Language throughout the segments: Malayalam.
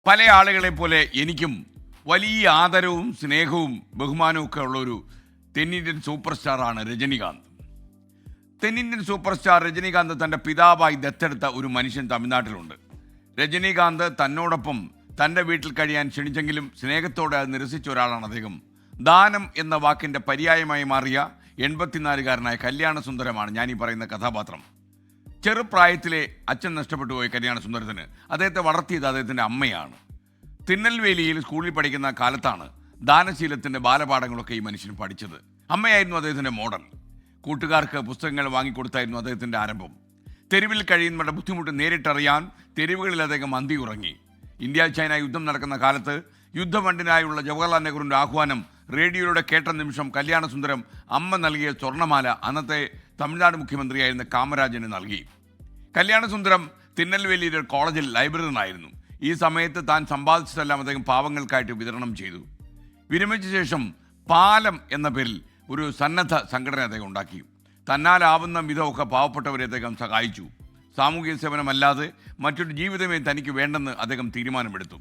പല ആളുകളെ പോലെ എനിക്കും വലിയ ആദരവും സ്നേഹവും ബഹുമാനവും ഒക്കെ ഉള്ളൊരു തെന്നിന്ത്യൻ സൂപ്പർ സ്റ്റാറാണ് രജനികാന്ത്. തെന്നിന്ത്യൻ സൂപ്പർ സ്റ്റാർ രജനികാന്ത് തൻ്റെ പിതാവായി ദത്തെടുത്ത ഒരു മനുഷ്യൻ തമിഴ്നാട്ടിലുണ്ട്. രജനികാന്ത് തന്നോടൊപ്പം തൻ്റെ വീട്ടിൽ കഴിയാൻ ക്ഷണിച്ചെങ്കിലും സ്നേഹത്തോടെ അത് നിരസിച്ച ഒരാളാണ് അദ്ദേഹം. ദാനം എന്ന വാക്കിൻ്റെ പര്യായമായി മാറിയ 84-കാരനായ കല്യാണസുന്ദരമാണ് ഞാൻ ഈ പറയുന്ന കഥാപാത്രം. ചെറുപ്രായത്തിലെ അച്ഛൻ നഷ്ടപ്പെട്ടു പോയ കല്യാണസുന്ദരത്തിന് അദ്ദേഹത്തെ വളർത്തിയത് അദ്ദേഹത്തിൻ്റെ അമ്മയാണ്. തിരുനെൽവേലിയിൽ സ്കൂളിൽ പഠിക്കുന്ന കാലത്താണ് ദാനശീലത്തിൻ്റെ ബാലപാഠങ്ങളൊക്കെ ഈ മനുഷ്യൻ പഠിച്ചത്. അമ്മയായിരുന്നു അദ്ദേഹത്തിൻ്റെ മോഡൽ. കൂട്ടുകാർക്ക് പുസ്തകങ്ങൾ വാങ്ങിക്കൊടുത്തായിരുന്നു അദ്ദേഹത്തിൻ്റെ ആരംഭം. തെരുവിൽ കഴിയുന്നവരുടെ ബുദ്ധിമുട്ട് നേരിട്ടറിയാൻ തെരുവുകളിൽ അദ്ദേഹം അന്തി ഉറങ്ങി. ഇന്ത്യ ചൈന യുദ്ധം നടക്കുന്ന കാലത്ത് യുദ്ധഫണ്ടിനായുള്ള ജവഹർലാൽ നെഹ്റുവിൻ്റെ ആഹ്വാനം റേഡിയോയിലൂടെ കേട്ട നിമിഷം കല്യാണസുന്ദരം അമ്മ നൽകിയ സ്വർണ്ണമാല അന്നത്തെ തമിഴ്നാട് മുഖ്യമന്ത്രിയായിരുന്ന കാമരാജന് നൽകി. കല്യാണസുന്ദരം തിരുനെൽവേലിയിലെ കോളേജിൽ ലൈബ്രറിയനായിരുന്നു. ഈ സമയത്ത് താൻ സമ്പാദിച്ചതെല്ലാം അദ്ദേഹം പാവങ്ങൾക്കായിട്ട് വിതരണം ചെയ്തു. വിരമിച്ച ശേഷം പാലം എന്ന പേരിൽ ഒരു സന്നദ്ധ സംഘടന അദ്ദേഹം ഉണ്ടാക്കി. തന്നാലാവുന്ന വിധമൊക്കെ പാവപ്പെട്ടവരെ അദ്ദേഹം സഹായിച്ചു. സാമൂഹിക സേവനമല്ലാതെ മറ്റൊരു ജീവിതമേ തനിക്ക് വേണ്ടെന്ന് അദ്ദേഹം തീരുമാനമെടുത്തു.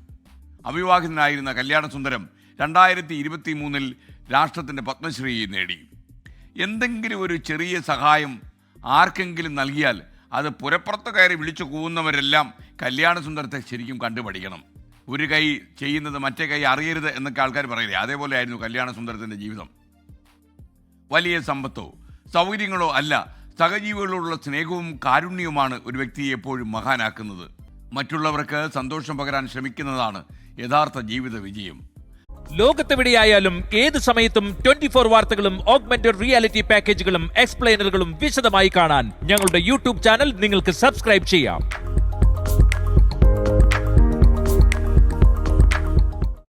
അവിവാഹിതനായിരുന്ന കല്യാണസുന്ദരം 2023 രാഷ്ട്രത്തിൻ്റെ പത്മശ്രീ നേടി. എന്തെങ്കിലും ഒരു ചെറിയ സഹായം ആർക്കെങ്കിലും നൽകിയാൽ അത് പുരപ്പുറത്ത് കയറി വിളിച്ചു കൂവുന്നവരെല്ലാം കല്യാണസുന്ദരത്തെ ശരിക്കും കണ്ടുപഠിക്കണം. ഒരു കൈ ചെയ്യുന്നത് മറ്റേ കൈ അറിയരുത് എന്നൊക്കെ ആൾക്കാർ പറയില്ലേ, അതേപോലെ ആയിരുന്നു കല്യാണസുന്ദരത്തിൻ്റെ ജീവിതം. വലിയ സമ്പത്തോ സൗകര്യങ്ങളോ അല്ല, സഹജീവികളോടുള്ള സ്നേഹവും കാരുണ്യവുമാണ് ഒരു വ്യക്തിയെ എപ്പോഴും മഹാനാക്കുന്നത്. മറ്റുള്ളവർക്ക് സന്തോഷം പകരാൻ ശ്രമിക്കുന്നതാണ് യഥാർത്ഥ ജീവിത വിജയം. ലോകത്തെവിടെയായാലും ഏത് സമയത്തും 24 വാർത്തകളും ഓഗ്മെന്റഡ് റിയാലിറ്റി പാക്കേജുകളും എക്സ്പ്ലെയിനറുകളും വിശദമായി കാണാൻ ഞങ്ങളുടെ യൂട്യൂബ് ചാനൽ നിങ്ങൾക്ക് സബ്സ്ക്രൈബ് ചെയ്യാം.